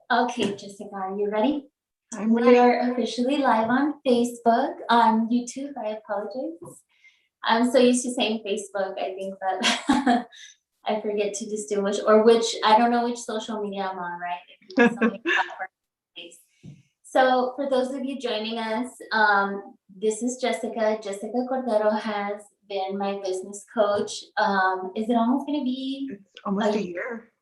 Okay, Jessica, are you ready? I'm We ready. are officially live on Facebook, on YouTube. I apologize. I'm so used to saying Facebook, I think that I forget to distinguish, or which, I don't know which social media I'm on, right? We have so many platforms. So for those of you joining us, this is Jessica. Jessica Cordero has been my business coach. Is it almost going to be It's almost a year.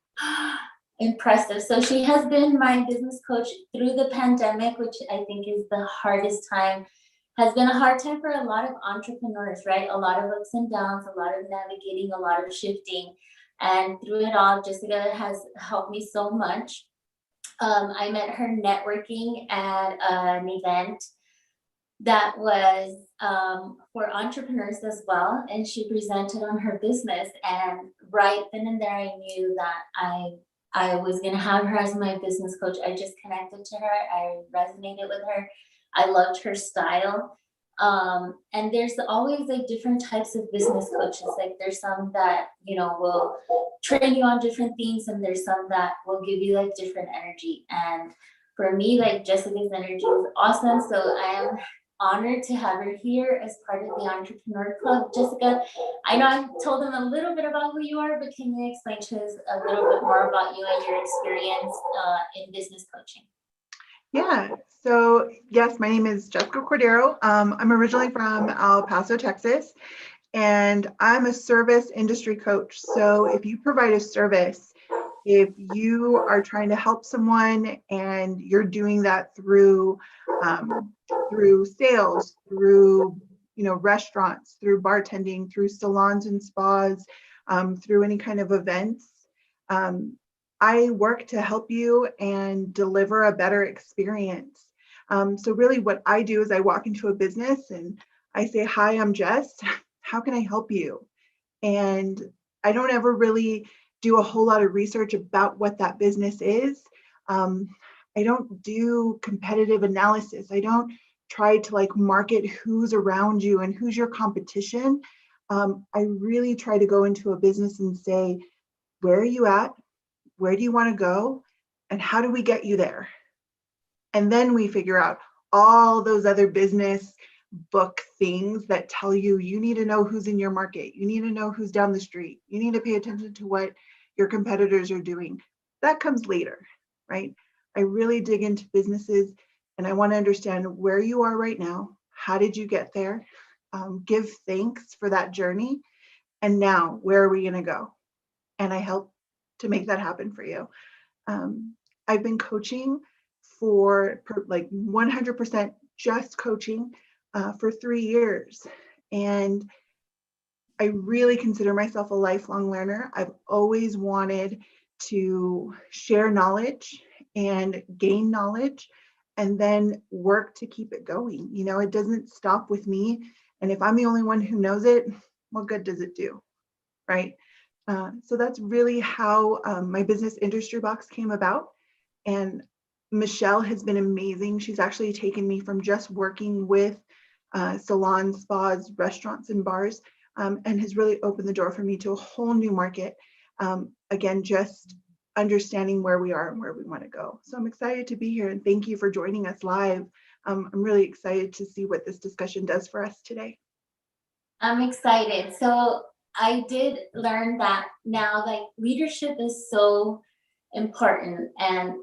Impressive. So she has been my business coach through the pandemic, which I think is the hardest time, has been a hard time for a lot of entrepreneurs, right? A lot of ups and downs, a lot of navigating, a lot of shifting. And through it all, Jessica has helped me so much. I met her networking at an event that was for entrepreneurs as well, and she presented on her business. And right then and there, I knew that I was gonna have her as my business coach. I just connected to her. I resonated with her. I loved her style. And there's always like different types of business coaches. Like there's some that will train you on different things, and there's some that will give you like different energy. And for me, like Jessica's energy is awesome. So I am honored to have her here as part of the Entrepreneur Club. Jessica, I know I told them a little bit about who you are, but can you explain to us a little bit more about you and your experience in business coaching? Yeah. So yes, my name is Jessica Cordero. I'm originally from El Paso, Texas, and I'm a service industry coach. So if you provide a service, if you are trying to help someone and you're doing that through sales, through restaurants, through bartending, through salons and spas, through any kind of events, I work to help you and deliver a better experience. So really what I do is I walk into a business and I say, hi, I'm Jess. How can I help you? And I don't ever really do a whole lot of research about what that business is. I don't do competitive analysis. I don't try to like market who's around you and who's your competition. I really try to go into a business and say, where are you at? Where do you want to go? And how do we get you there? And then we figure out all those other business book things that tell you need to know who's in your market. You need to know who's down the street. You need to pay attention to what your competitors are doing. That comes later, right? I really dig into businesses and I want to understand where you are right now. How did you get there? Give thanks for that journey. And now, where are we going to go? And I help to make that happen for you. I've been coaching for like 100% just coaching for 3 years. And I really consider myself a lifelong learner. I've always wanted to share knowledge and gain knowledge and then work to keep it going. It doesn't stop with me. And if I'm the only one who knows it, what good does it do? Right? So that's really how my business industry box came about. And Michelle has been amazing. She's actually taken me from just working with salons, spas, restaurants, and bars, and has really opened the door for me to a whole new market. Again, just understanding where we are and where we want to go. So I'm excited to be here, and thank you for joining us live. I'm really excited to see what this discussion does for us today. I'm excited. So I did learn that now, like leadership is so important, and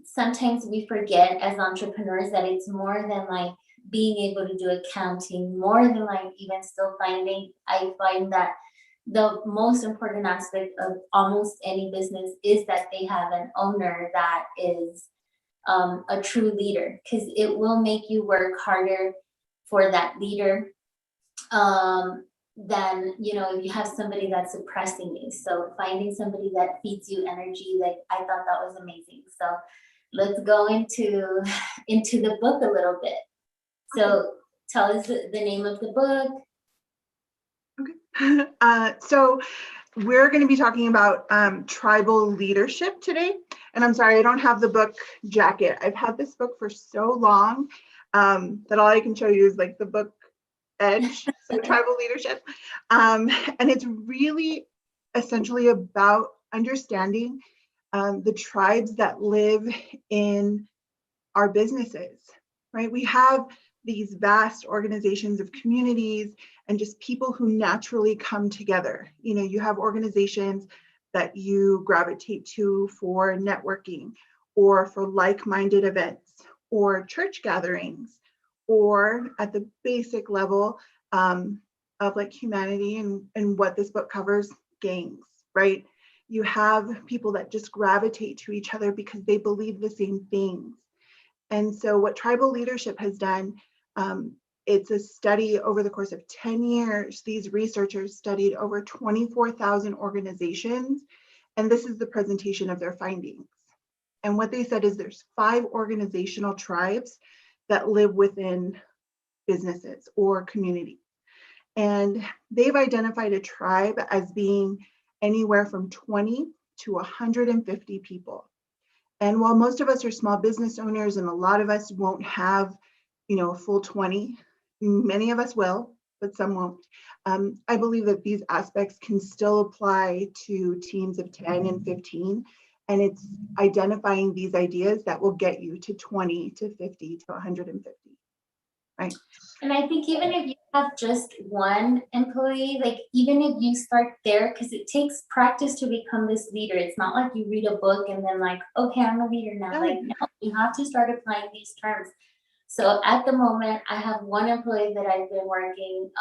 sometimes we forget as entrepreneurs that it's more than like being able to do accounting, more than like even still finding. I find that the most important aspect of almost any business is that they have an owner that is a true leader, because it will make you work harder for that leader than if you have somebody that's suppressing you. So finding somebody that feeds you energy, like I thought that was amazing. So let's go into the book a little bit. So tell us the name of the book. Okay. So we're going to be talking about tribal leadership today. And I'm sorry, I don't have the book jacket. I've had this book for so long that all I can show you is like the book edge, so tribal leadership. And it's really essentially about understanding the tribes that live in our businesses, right? We have these vast organizations of communities and just people who naturally come together. You know, you have organizations that you gravitate to for networking or for like-minded events or church gatherings, or at the basic level of like humanity and what this book covers, gangs, right? You have people that just gravitate to each other because they believe the same things. And so what tribal leadership has done, it's a study over the course of 10 years. These researchers studied over 24,000 organizations, and this is the presentation of their findings. And what they said is there's 5 organizational tribes that live within businesses or communities. And they've identified a tribe as being anywhere from 20 to 150 people. And while most of us are small business owners and a lot of us won't have, you know, a full 20, many of us will, but some won't. I believe that these aspects can still apply to teams of 10 and 15. And it's identifying these ideas that will get you to 20 to 50 to 150, right? And I think even if you have just one employee, like even if you start there, because it takes practice to become this leader. It's not like you read a book and then like, okay, I'm a leader now. Like, no, you have to start applying these terms. So at the moment, I have one employee that I've been working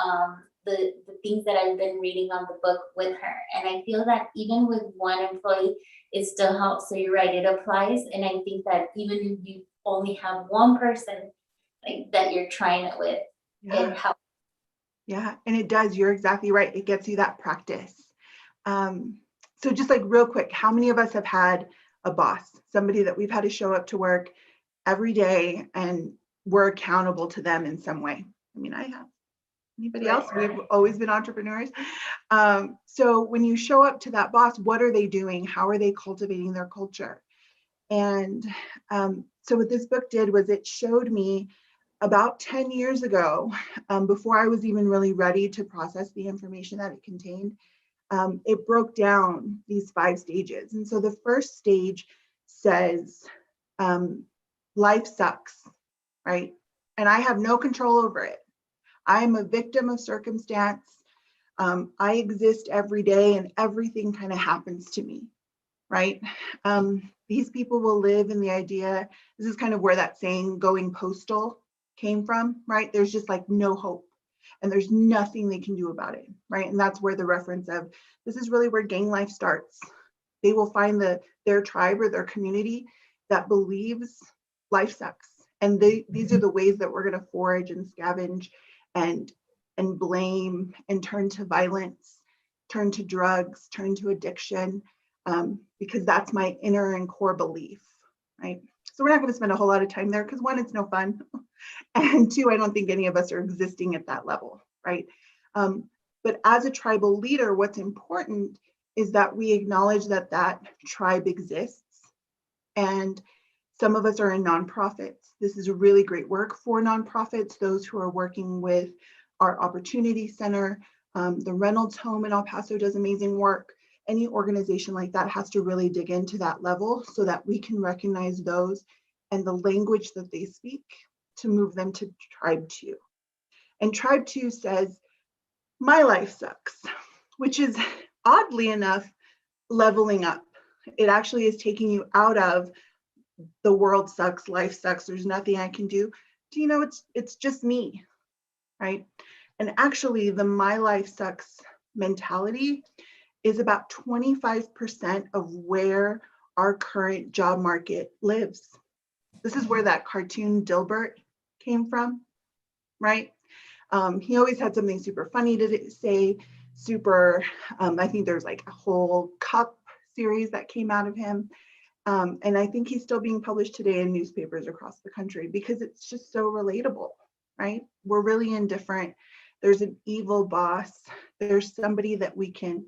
the things that I've been reading on the book with her. And I feel that even with one employee, it still helps. So you're right, it applies. And I think that even if you only have one person like that you're trying it with, it helps. Yeah, and it does. You're exactly right. It gets you that practice. So just like real quick, how many of us have had a boss, somebody that we've had to show up to work every day and we're accountable to them in some way? I mean, I have. Anybody else? We've always been entrepreneurs. So when you show up to that boss, what are they doing? How are they cultivating their culture? And so what this book did was it showed me about 10 years ago, before I was even really ready to process the information that it contained, it broke down these 5 stages. And so the first stage says, life sucks, right? And I have no control over it. I'm a victim of circumstance. I exist every day and everything kind of happens to me, right? These people will live in the idea, this is kind of where that saying going postal came from, right? There's just like no hope and there's nothing they can do about it, right? And that's where the reference of, this is really where gang life starts. They will find their tribe or their community that believes life sucks. And these are the ways that we're gonna forage and scavenge and blame and turn to violence, turn to drugs, turn to addiction, because that's my inner and core belief, right? So we're not going to spend a whole lot of time there because 1, it's no fun. And 2, I don't think any of us are existing at that level, right? But as a tribal leader, what's important is that we acknowledge that that tribe exists. And some of us are in nonprofits. This is a really great work for nonprofits, those who are working with our Opportunity Center. The Reynolds Home in El Paso does amazing work. Any organization like that has to really dig into that level so that we can recognize those and the language that they speak to move them to tribe 2. And tribe 2 says, my life sucks, which is oddly enough, leveling up. It actually is taking you out of the world sucks, life sucks, there's nothing I can do. Do you know, it's just me, right? And actually the my life sucks mentality is about 25% of where our current job market lives. This is where that cartoon Dilbert came from, right? He always had something super funny to say, I think there's like a whole cup series that came out of him. And I think he's still being published today in newspapers across the country because it's just so relatable, right? We're really indifferent. There's an evil boss. There's somebody that we can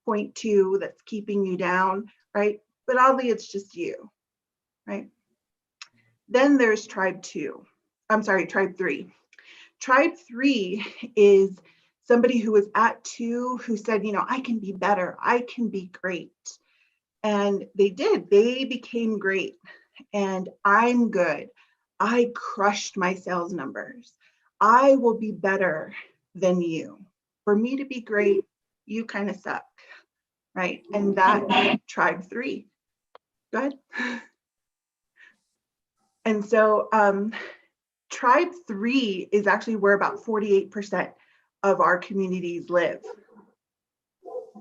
point to that's keeping you down, right? But oddly, it's just you, right? Then there's tribe 3. Tribe 3 is somebody who was at 2 who said, you know, I can be better, I can be great. And they did. They became great. And I'm good. I crushed my sales numbers. I will be better than you. For me to be great, you kind of suck, right? And that tribe 3. Go ahead. And so tribe 3 is actually where about 48% of our communities live.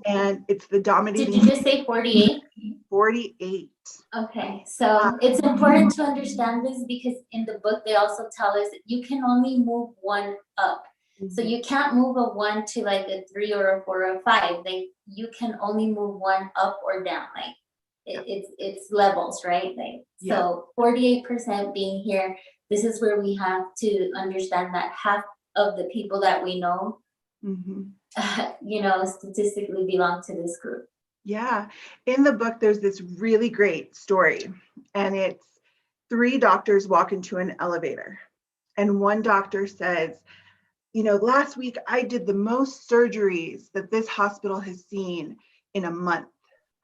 And it's the dominating. Did you just say 48? 48. Okay, so it's important to understand this because in the book they also tell us that you can only move one up. So you can't move a 1 to like a 3 or a 4 or a 5. Like you can only move 1 up or down. Like it's levels, right? Like so 48% being here. This is where we have to understand that half of the people that we know, statistically belong to this group. Yeah. In the book, there's this really great story, and it's 3 doctors walk into an elevator, and one doctor says, last week I did the most surgeries that this hospital has seen in a month.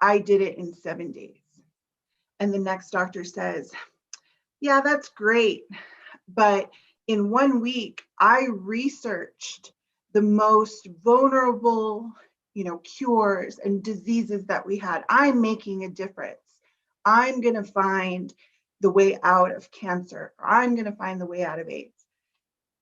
I did it in 7 days. And the next doctor says, yeah, that's great. But in 1 week, I researched the most vulnerable, cures and diseases that we had. I'm making a difference. I'm going to find the way out of cancer. I'm going to find the way out of AIDS.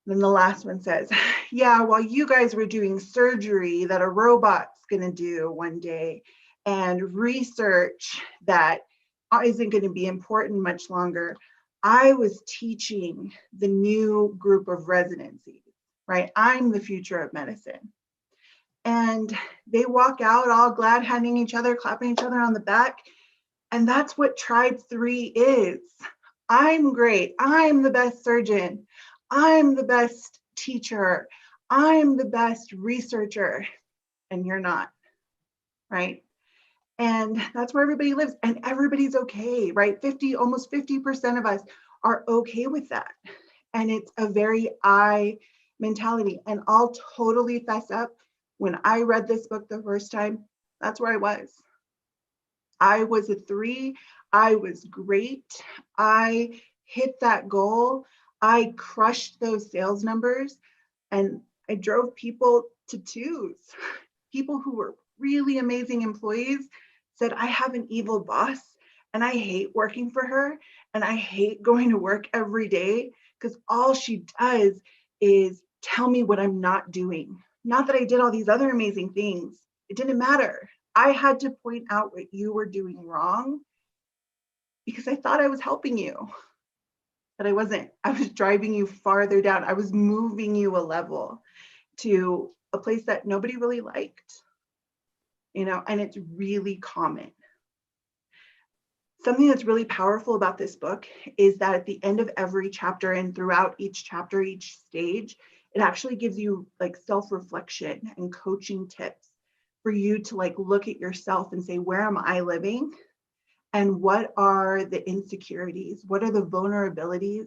Then the last one says, yeah, while you guys were doing surgery that a robot's going to do one day and research that isn't going to be important much longer, I was teaching the new group of residencies, right? I'm the future of medicine. And they walk out all glad, handing each other, clapping each other on the back. And that's what tribe 3 is. I'm great. I'm the best surgeon. I'm the best teacher. I'm the best researcher. And you're not, right? And that's where everybody lives. And everybody's okay, right? Almost 50% of us are okay with that. And it's a very I mentality. And I'll totally fess up. When I read this book the first time, that's where I was. I was a 3. I was great. I hit that goal. I crushed those sales numbers, and I drove people to 2s. People who were really amazing employees said, I have an evil boss and I hate working for her and I hate going to work every day because all she does is tell me what I'm not doing. Not that I did all these other amazing things. It didn't matter. I had to point out what you were doing wrong because I thought I was helping you, but I wasn't. I was driving you farther down. I was moving you a level to a place that nobody really liked, and it's really common. Something that's really powerful about this book is that at the end of every chapter and throughout each chapter, each stage, it actually gives you like self-reflection and coaching tips for you to like look at yourself and say, where am I living? And what are the insecurities? What are the vulnerabilities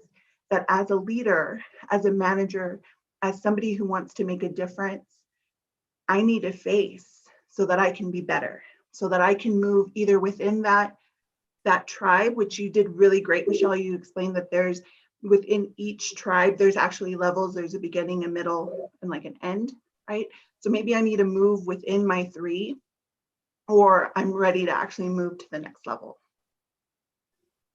that as a leader, as a manager, as somebody who wants to make a difference, I need to face so that I can be better, so that I can move either within that tribe, which you did really great, Michelle. You explained that there's within each tribe, there's actually levels. There's a beginning, a middle, and like an end, right? So maybe I need to move within my 3, or I'm ready to actually move to the next level.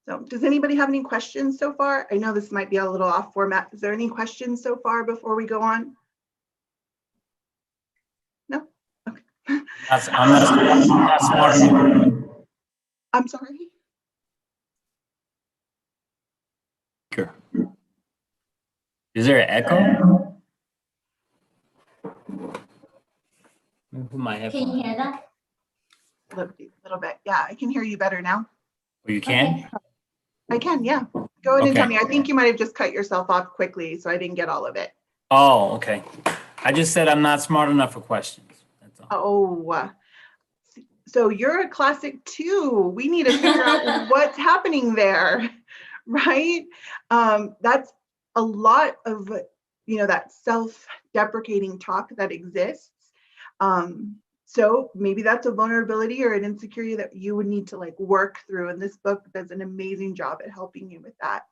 So does anybody have any questions so far? I know this might be a little off format. Is there any questions so far before we go on? No? Okay. I'm not smart enough. I'm sorry? Sure. Is there an echo? Can you hear that? A little bit. Yeah, I can hear you better now. Oh, you can? Okay. I can, yeah. Go ahead and tell Okay. me. I think you might have just cut yourself off quickly, so I didn't get all of it. Oh, okay. I just said I'm not smart enough for questions. That's all. Oh, so you're a classic 2. We need to figure out what's happening there, right? That's a lot of, that self-deprecating talk that exists. So maybe that's a vulnerability or an insecurity that you would need to like work through. And this book does an amazing job at helping you with that.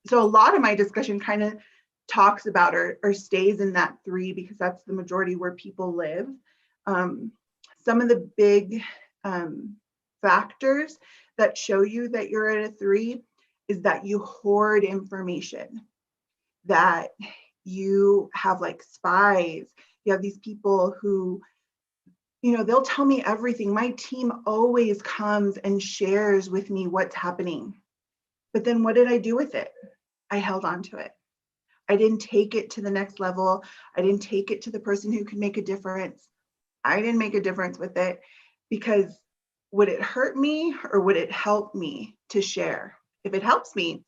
So a lot of my discussion kind of talks about or stays in that 3 because that's the majority where people live. Some of the big factors that show you that you're at a 3 is that you hoard information, that you have like spies. You have these people who, you know, they'll tell me everything. My team always comes and shares with me what's happening. But then what did I do with it? I held on to it. I didn't take it to the next level. I didn't take it to the person who could make a difference. I didn't make a difference with it because would it hurt me or would it help me to share? If it helps me,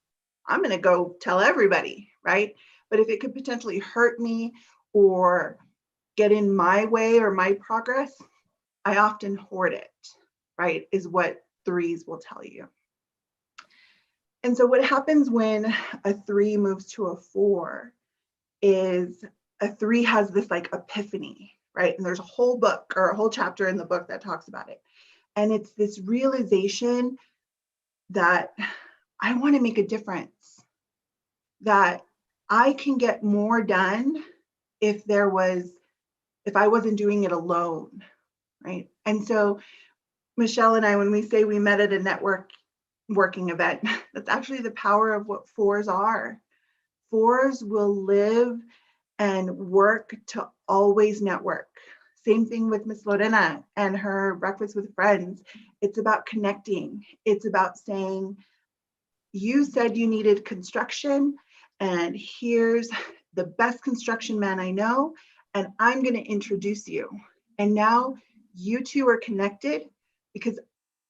I'm going to go tell everybody, right? But if it could potentially hurt me or get in my way or my progress, I often hoard it, right? Is what 3s will tell you. And so what happens when a 3 moves to a 4 is a 3 has this like epiphany, right? And there's a whole book or a whole chapter in the book that talks about it. And it's this realization that I want to make a difference, that I can get more done if I wasn't doing it alone, right? And so Michelle and I, when we say we met at a networking event, that's actually the power of what 4s are. 4s will live and work to always network. Same thing with Miss Lorena and her Breakfast with Friends. It's about connecting. It's about saying, you said you needed construction, and here's the best construction man I know, and I'm going to introduce you. And now you two are connected because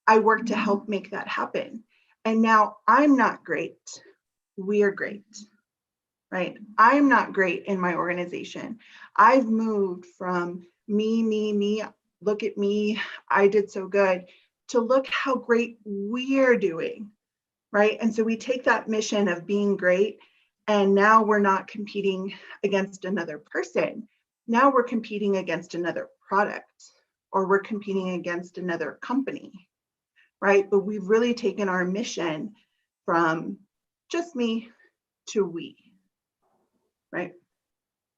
I work to help make that happen. And now I'm not great. We're great, right? I'm not great in my organization. I've moved from me, look at me, I did so good, to look how great we're doing, right? And so we take that mission of being great, and now we're not competing against another person. Now we're competing against another product, or we're competing against another company, right? But we've really taken our mission from just me to we, right?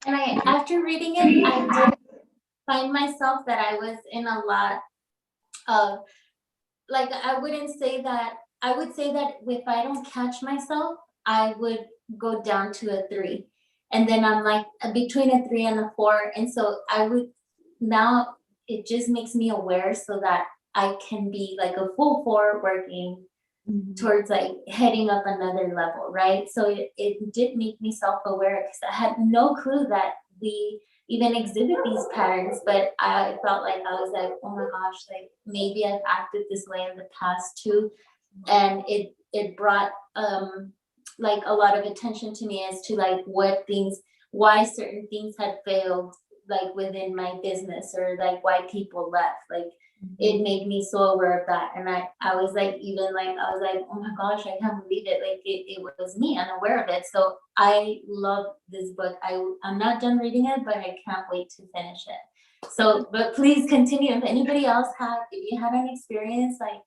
And after reading it, I did find myself that I was in a lot of, like, I would say that if I don't catch myself, I would go down to a 3. And then I'm like between a 3 and a 4. And so now it just makes me aware so that I can be like a full 4 working towards like heading up another level, right? So it did make me self-aware because I had no clue that we even exhibit these patterns, but I felt like I was like, oh my gosh, like maybe I've acted this way in the past too. And it brought like a lot of attention to me as to like why certain things had failed like within my business, or like why people left. Like it made me so aware of that. And I was like, oh my gosh, I can't believe it. Like it was me unaware of it. So I love this book. I'm not done reading it, but I can't wait to finish it. So, but please continue. If anybody else if you had an experience, like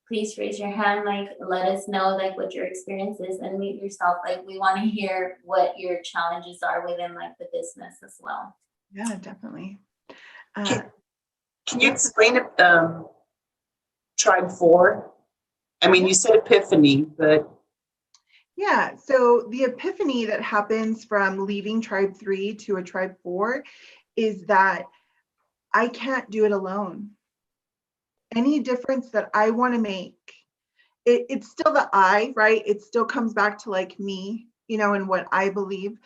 please raise your hand, like let us know like what your experience is, and mute yourself. Like we want to hear what your challenges are within like the business as well. Yeah, definitely. Can you explain it, tribe 4? I mean, you said epiphany, but. Yeah, so the epiphany that happens from leaving tribe 3 to a tribe 4 is that I can't do it alone. Any difference that I want to make, it's still the I, right? It still comes back to like me, you know, and what I believe.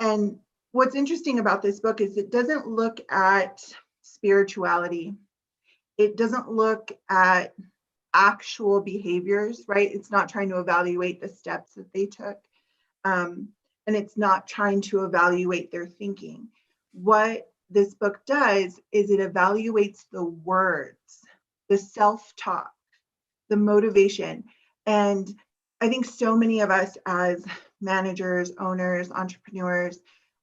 And what's interesting about this book is it doesn't look at spirituality. It doesn't look at actual behaviors, right? It's not trying to evaluate the steps that they took. And it's not trying to evaluate their thinking. What this book does is it evaluates the words, the self-talk, the motivation. And I think so many of us as managers, owners, entrepreneurs,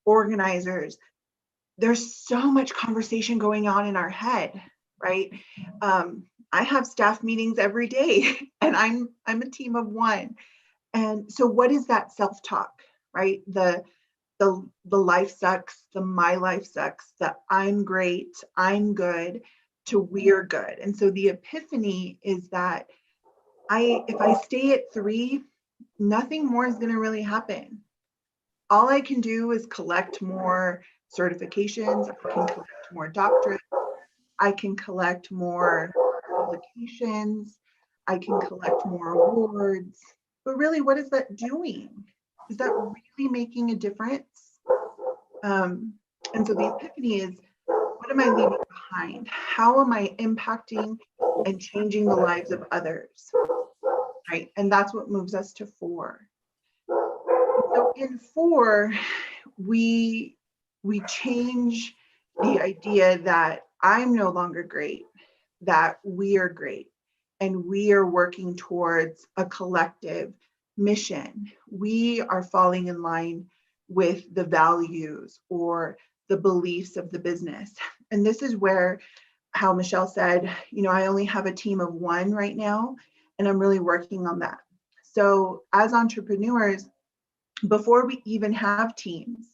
organizers, there's so much conversation going on in our head, right? I have staff meetings every day and I'm a team of one. And so what is that self-talk, right? The life sucks, the my life sucks, the I'm great, I'm good, to we're good. And so the epiphany is that if I stay at 3, nothing more is going to really happen. All I can do is collect more certifications, I can collect more doctorates, I can collect more publications, I can collect more awards. But really, what is that doing? Is that really making a difference? And so the epiphany is, what am I leaving behind? How am I impacting and changing the lives of others? Right? And that's what moves us to 4. So in 4, we change the idea that I'm no longer great, that we are great, and we are working towards a collective mission. We are falling in line with the values or the beliefs of the business. And this is where, how Michelle said, I only have a team of 1 right now, and I'm really working on that. So as entrepreneurs, before we even have teams,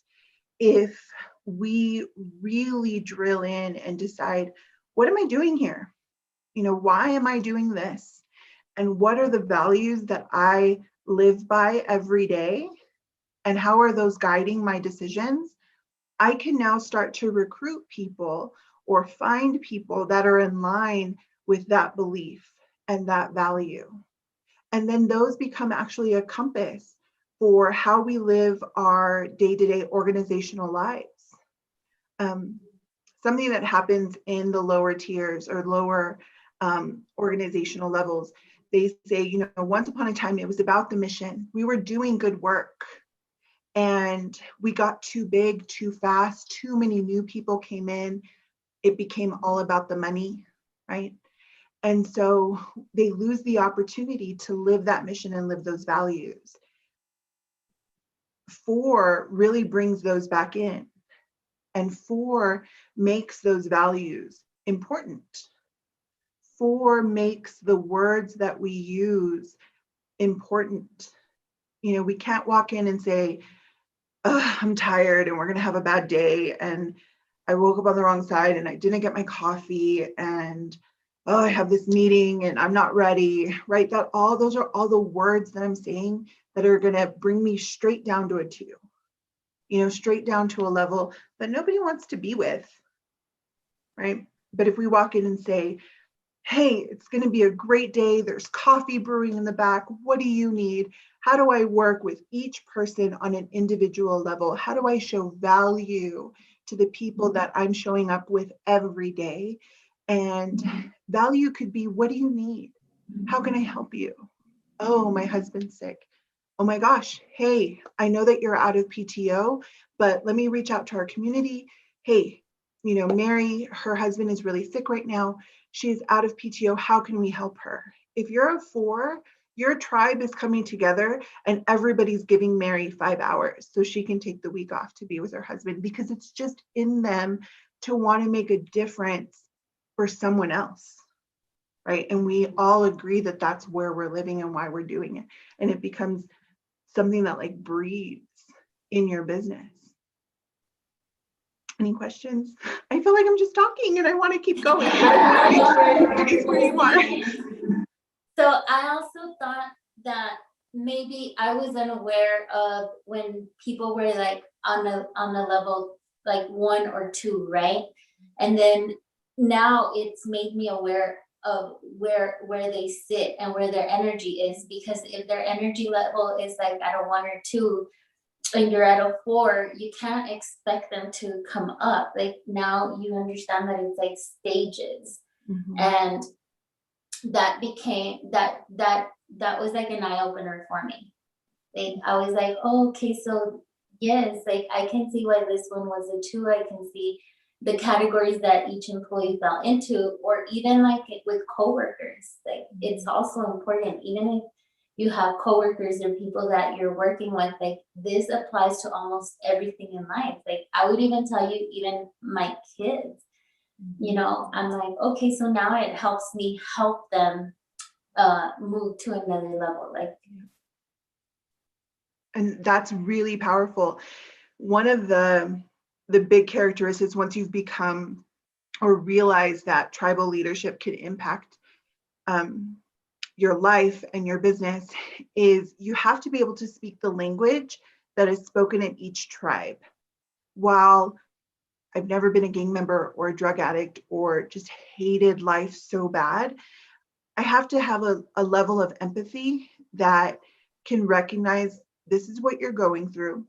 if we really drill in and decide, what am I doing here? Why am I doing this? And what are the values that I live by every day? And how are those guiding my decisions? I can now start to recruit people or find people that are in line with that belief and that value. And then those become actually a compass for how we live our day-to-day organizational lives. Something that happens in the lower tiers or lower organizational levels, they say, once upon a time, it was about the mission. We were doing good work and we got too big, too fast, too many new people came in. It became all about the money, right? And so they lose the opportunity to live that mission and live those values. 4 really brings those back in, and 4 makes those values important. 4 makes the words that we use important. We can't walk in and say, I'm tired and we're going to have a bad day and I woke up on the wrong side and I didn't get my coffee and I have this meeting and I'm not ready, right? Those are all the words that I'm saying that are going to bring me straight down to a 2, straight down to a level that nobody wants to be with, right? But if we walk in and say, hey, it's going to be a great day. There's coffee brewing in the back. What do you need? How do I work with each person on an individual level? How do I show value to the people that I'm showing up with every day? And value could be, what do you need? How can I help you? Oh, my husband's sick. Oh my gosh, hey, I know that you're out of PTO, but let me reach out to our community. Hey, Mary, her husband is really sick right now. She's out of PTO. How can we help her? If you're a 4, your tribe is coming together and everybody's giving Mary 5 hours so she can take the week off to be with her husband, because it's just in them to want to make a difference for someone else, right? And we all agree that that's where we're living and why we're doing it. And it becomes something that breathes in your business. Any questions? I feel like I'm just talking and I want to keep going, but I want to make sure everybody's where you are. So I also thought that maybe I was unaware of when people were on a level 1 or 2, right? And then now it's made me aware of where they sit and where their energy is, because if their energy level is at a 1 or 2 and you're at a 4, you can't expect them to come up. Now you understand that it's stages. Mm-hmm. And that became that was an eye-opener for me. I was oh, okay, so yes, I can see why this one was a 2. I can see the categories that each employee fell into, or even with coworkers. It's also important, even you have coworkers or people that you're working with. Like, this applies to almost everything in life. Like, I would even tell you, even my kids, you know, I'm like, okay, so now it helps me help them move to another level. Like, And that's really powerful. One of the big characteristics, once you've become or realize that tribal leadership can impact your life and your business, is you have to be able to speak the language that is spoken in each tribe. While I've never been a gang member or a drug addict or just hated life so bad, I have to have a level of empathy that can recognize this is what you're going through.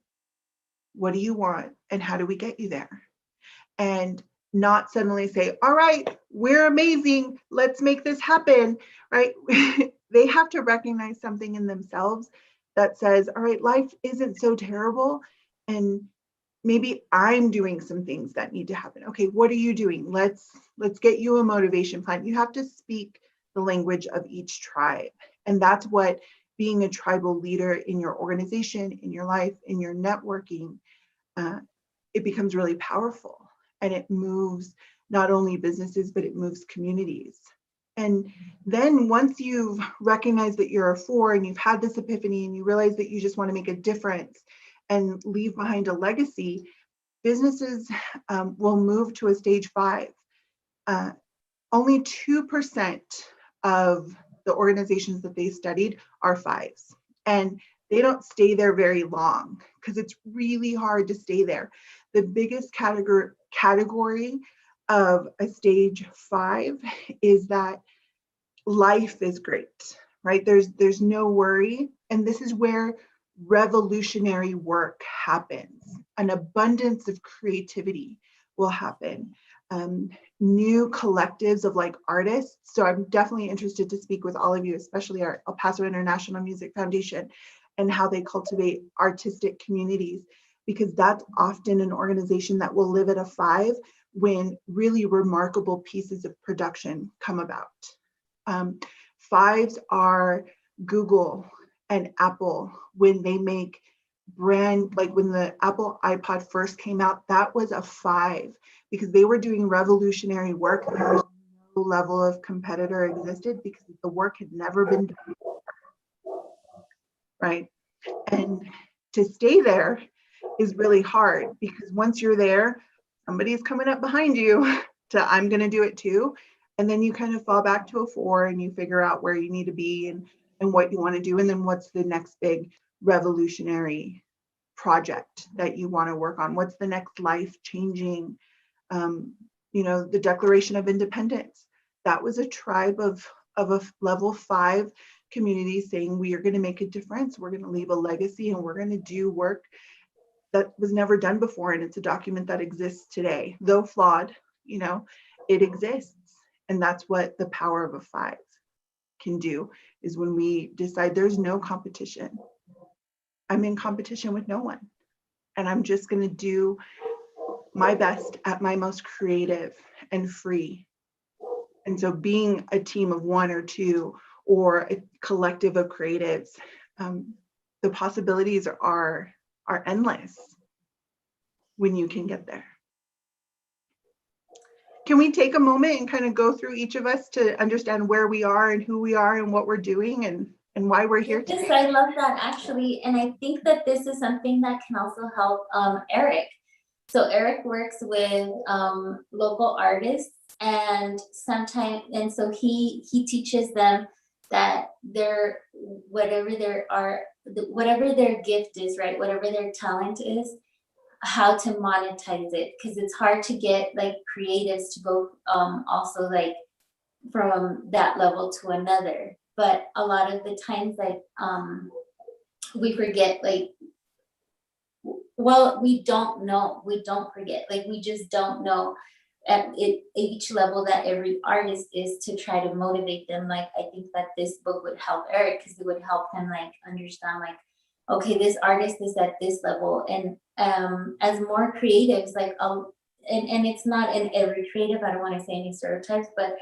What do you want? And how do we get you there? And not suddenly say, all right, we're amazing, let's make this happen, right? They have to recognize something in themselves that says, all right, life isn't so terrible. And maybe I'm doing some things that need to happen. Okay, what are you doing? Let's get you a motivation plan. You have to speak the language of each tribe. And that's what being a tribal leader in your organization, in your life, in your networking, it becomes really powerful. And it moves not only businesses, but it moves communities. And then once you've recognized that you're a 4 and you've had this epiphany and you realize that you just want to make a difference and leave behind a legacy, businesses will move to a stage 5. Only 2% of the organizations that they studied are 5s. And they don't stay there very long because it's really hard to stay there. The biggest category of a stage 5 is that life is great, right? There's no worry. And this is where revolutionary work happens. An abundance of creativity will happen. New collectives of like artists. So I'm definitely interested to speak with all of you, especially our El Paso International Music Foundation, and how they cultivate artistic communities, because that's often an organization that will live at a 5 when really remarkable pieces of production come about. 5s are Google and Apple when they make brand, like when the Apple iPod first came out, that was a 5 because they were doing revolutionary work. There was no level of competitor existed because the work had never been done before, right? And to stay there is really hard because once you're there, somebody's coming up behind you to, I'm going to do it too. And then you kind of fall back to a 4 and you figure out where you need to be and what you want to do. And then what's the next big revolutionary project that you want to work on? What's the next life-changing, the Declaration of Independence? That was a tribe of a level 5 community saying we are going to make a difference, we're going to leave a legacy, and we're going to do work that was never done before. And it's a document that exists today, though flawed, it exists. And that's what the power of a 5 can do, is when we decide there's no competition. I'm in competition with no one. And I'm just going to do my best at my most creative and free. And so being a team of 1 or 2 or a collective of creatives, the possibilities are endless when you can get there. Can we take a moment and kind of go through each of us to understand where we are and who we are and what we're doing and why we're here today? Yes, I love that actually. And I think that this is something that can also help Eric. So Eric works with local artists, and sometimes, and so he teaches them that whatever their gift is, right, whatever their talent is, how to monetize it, because it's hard to get like creatives to go also like from that level to another. But a lot of the times, like we forget, like, well, we don't forget, like we just don't know at each level that every artist is, to try to motivate them. Like, I think that this book would help Eric, because it would help him like understand, like, okay, this artist is at this level. And as more creatives, like and it's not in every creative, I don't want to say any stereotypes, but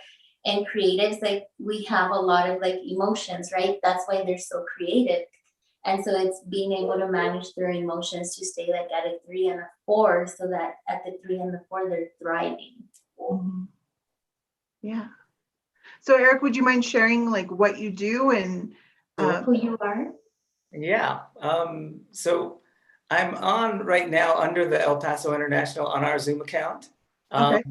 And creatives, like we have a lot of like emotions, right? That's why they're so creative. And so it's being able to manage their emotions to stay like at a 3 and a 4, so that at the 3 and the 4 they're thriving. Mhm. Yeah. So Eric, would you mind sharing like what you do and Who you are? Yeah. So I'm on right now under the El Paso International on our Zoom account. okay.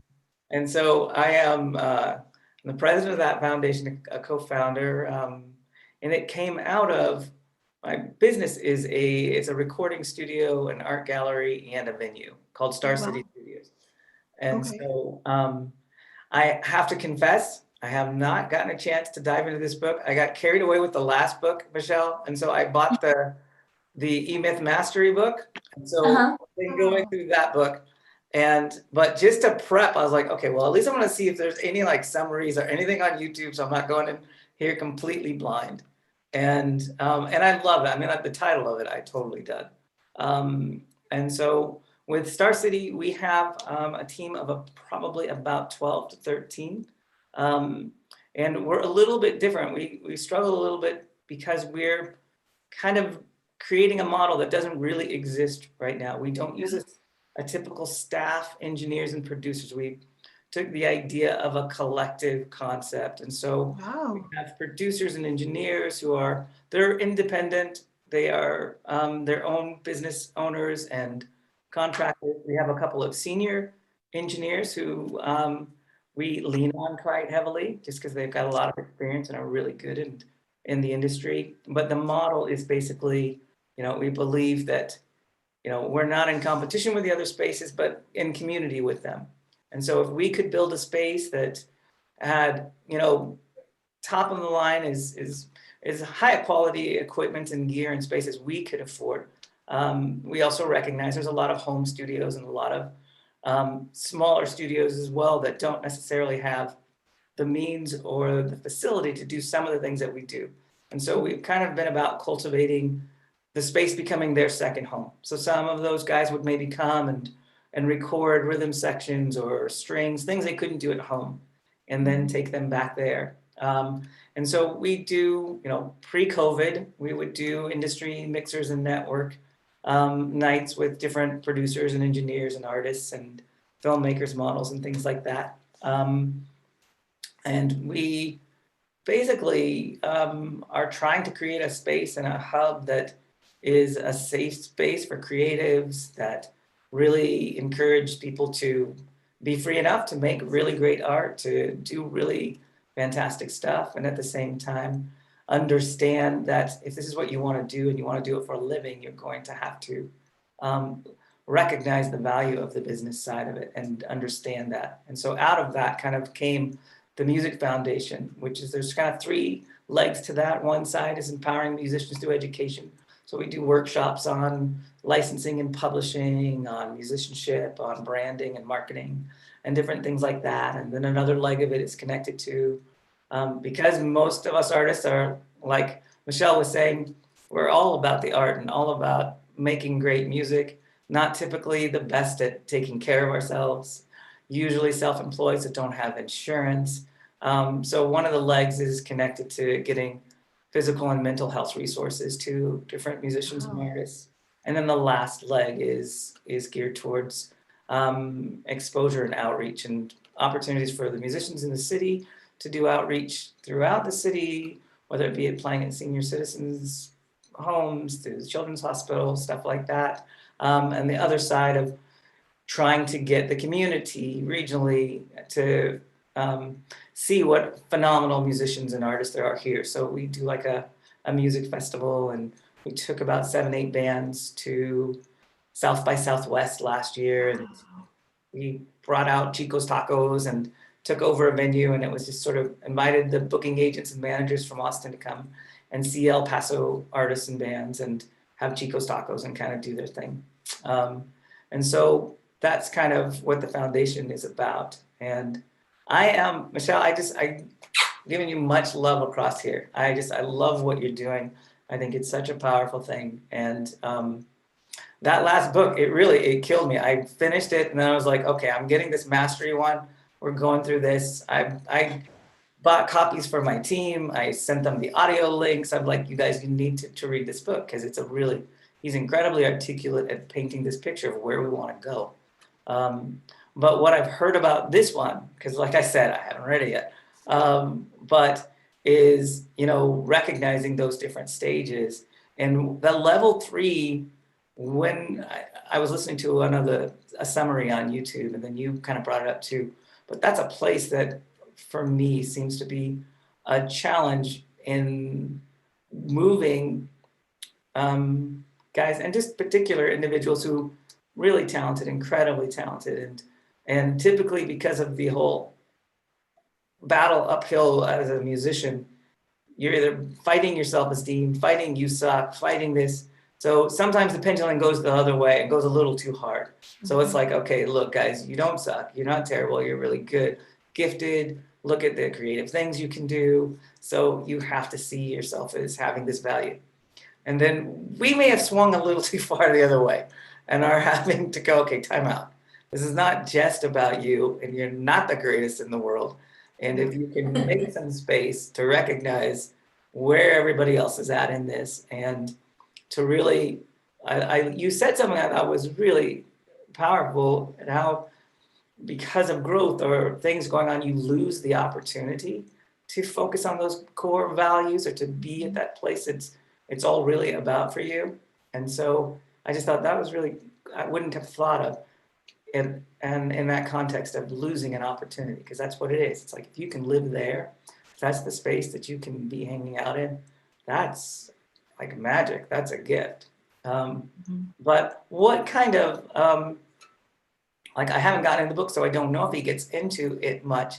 And so I am the president of that foundation, a co-founder, and it came out of my business is it's a recording studio, an art gallery, and a venue called Star Wow. City Studios. And Okay. so I have to confess, I have not gotten a chance to dive into this book. I got carried away with the last book, Michelle, and so I bought the E-Myth Mastery book. And so Uh-huh. I've been going through that book. But just to prep, I was like, okay, well, at least I'm gonna see if there's any like summaries or anything on YouTube, so I'm not going in here completely blind. And I love it. I mean, the title of it, I totally did. And so with Star City, we have a team of probably about 12 to 13. And we're a little bit different. We struggle a little bit because we're kind of creating a model that doesn't really exist right now. We don't use a typical staff, engineers, and producers. We took the idea of a collective concept. And so we Wow. have producers and engineers they're independent. They are their own business owners and contractors. We have a couple of senior engineers who we lean on quite heavily just because they've got a lot of experience and are really good in the industry. But the model is basically, we believe that, we're not in competition with the other spaces, but in community with them. And so if we could build a space that had, top of the line is high quality equipment and gear and spaces we could afford. We also recognize there's a lot of home studios and a lot of smaller studios as well that don't necessarily have the means or the facility to do some of the things that we do. And so we've kind of been about cultivating the space becoming their second home. So some of those guys would maybe come and record rhythm sections or strings, things they couldn't do at home, and then take them back there. And so we do, pre-COVID, we would do industry mixers and network nights with different producers and engineers and artists and filmmakers, models, and things like that. And we basically are trying to create a space and a hub that is a safe space for creatives, that really encourage people to be free enough to make really great art, to do really fantastic stuff, and at the same time understand that if this is what you want to do and you want to do it for a living, you're going to have to recognize the value of the business side of it and understand that. And so out of that kind of came the Music Foundation, which is, there's kind of 3 legs to that. One side is empowering musicians through education. So we do workshops on licensing and publishing, on musicianship, on branding and marketing, and different things like that. And then another leg of it is connected to, because most of us artists are, like Michelle was saying, we're all about the art and all about making great music, not typically the best at taking care of ourselves, usually self-employed, so don't have insurance. So one of the legs is connected to getting physical and mental health resources to different musicians and artists. And then the last leg is geared towards exposure and outreach and opportunities for the musicians in the city to do outreach throughout the city, whether it be playing in senior citizens' homes, to the children's hospital, stuff like that. And the other side of trying to get the community regionally to see what phenomenal musicians and artists there are here. So we do like a music festival, and we took about 7-8 bands to South by Southwest last year, and we brought out Chico's Tacos and took over a venue, and it was just sort of invited the booking agents and managers from Austin to come and see El Paso artists and bands and have Chico's Tacos and kind of do their thing. And so that's kind of what the foundation is about. And I am, Michelle, I'm giving you much love across here. I love what you're doing. I think it's such a powerful thing. And that last book, it killed me. I finished it and then I was like, okay, I'm getting this mastery one. We're going through this. I bought copies for my team. I sent them the audio links. I'm like, you guys, you need to read this book because he's incredibly articulate at painting this picture of where we want to go. But what I've heard about this one, because like I said, I haven't read it yet, but is, recognizing those different stages. And the level 3, when I was listening to a summary on YouTube, and then you kind of brought it up too, but that's a place that for me seems to be a challenge in moving guys, and just particular individuals who really talented, incredibly talented, and typically because of the whole battle uphill as a musician, you're either fighting your self-esteem, fighting you suck, fighting this. So sometimes the pendulum goes the other way and goes a little too hard. So it's like, okay, look, guys, you don't suck. You're not terrible. You're really good, gifted. Look at the creative things you can do. So you have to see yourself as having this value. And then we may have swung a little too far the other way and are having to go, okay, time out. This is not just about you, and you're not the greatest in the world. And if you can make some space to recognize where everybody else is at in this, and to really, you said something I thought was really powerful, and how because of growth or things going on, you lose the opportunity to focus on those core values or to be at that place it's all really about for you. And so I just thought that was really, I wouldn't have thought of it, and in that context of losing an opportunity, because that's what it is. It's like if you can live there, if that's the space that you can be hanging out in, that's like magic. That's a gift. But what kind of, like I haven't gotten in the book, so I don't know if he gets into it much.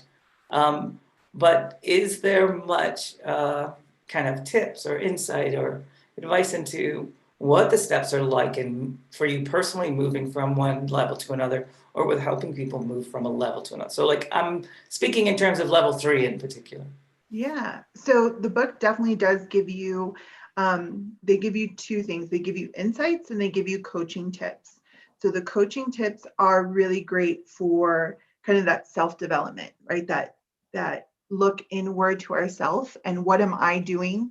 But is there much kind of tips or insight or advice into what the steps are like in for you personally moving from one level to another, or with helping people move from a level to another? So like I'm speaking in terms of level 3 in particular. Yeah, so the book definitely does give you, they give you two things. They give you insights and they give you coaching tips. So the coaching tips are really great for kind of that self-development, right? That look inward to ourselves and what am I doing?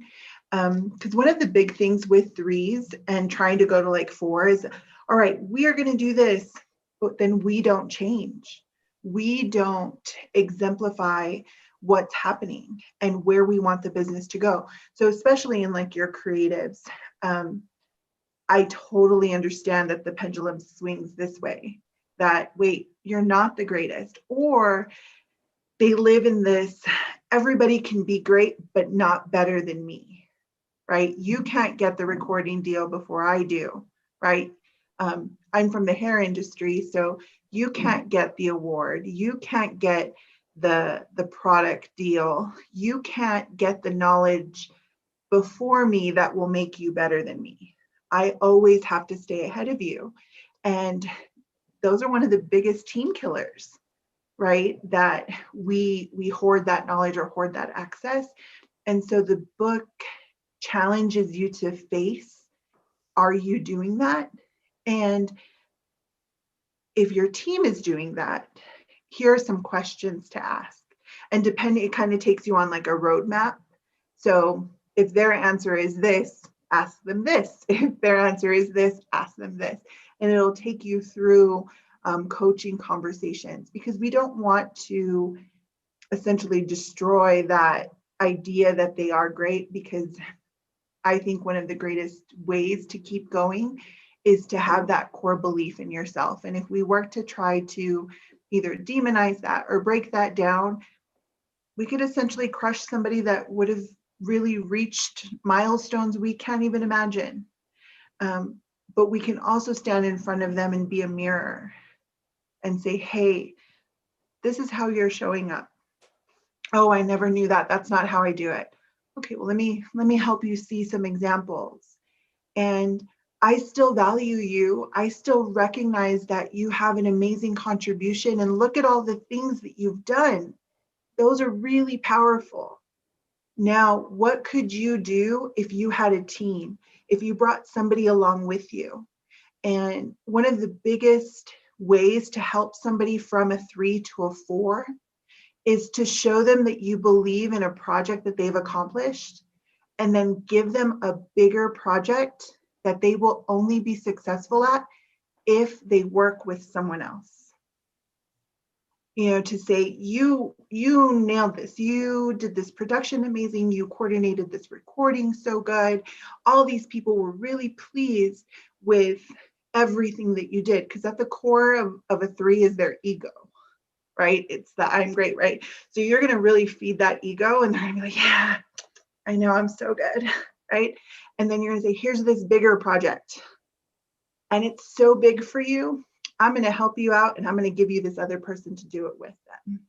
Because one of the big things with 3s and trying to go to like 4 is, all right, we are going to do this, but then we don't change. We don't exemplify what's happening and where we want the business to go. So especially in like your creatives, I totally understand that the pendulum swings this way, that wait, you're not the greatest, or they live in this, everybody can be great, but not better than me, right? You can't get the recording deal before I do, right? I'm from the hair industry, so you can't get the award. You can't get the product deal. You can't get the knowledge before me that will make you better than me. I always have to stay ahead of you. And those are one of the biggest team killers, right? That we hoard that knowledge or hoard that access. And so the book challenges you to face, are you doing that? And if your team is doing that, here are some questions to ask. And depending, it kind of takes you on like a roadmap. So if their answer is this, ask them this. If their answer is this, ask them this. And it'll take you through coaching conversations, because we don't want to essentially destroy that idea that they are great, because I think one of the greatest ways to keep going is to have that core belief in yourself. And if we work to try to either demonize that or break that down, we could essentially crush somebody that would have really reached milestones we can't even imagine. But we can also stand in front of them and be a mirror and say, hey, this is how you're showing up. Oh, I never knew that. That's not how I do it. Okay, well, let me help you see some examples. And I still value you. I still recognize that you have an amazing contribution, and look at all the things that you've done. Those are really powerful. Now, what could you do if you had a team, if you brought somebody along with you? And one of the biggest ways to help somebody from a 3 to a 4 is to show them that you believe in a project that they've accomplished, and then give them a bigger project that they will only be successful at if they work with someone else. You know, to say, you nailed this, you did this production amazing, you coordinated this recording so good, all these people were really pleased with everything that you did, because at the core of a 3 is their ego, right? It's the I'm great, right? So you're going to really feed that ego, and they're going to be like, yeah, I know, I'm so good, right? And then you're going to say, here's this bigger project, and it's so big for you, I'm going to help you out, and I'm going to give you this other person to do it with them.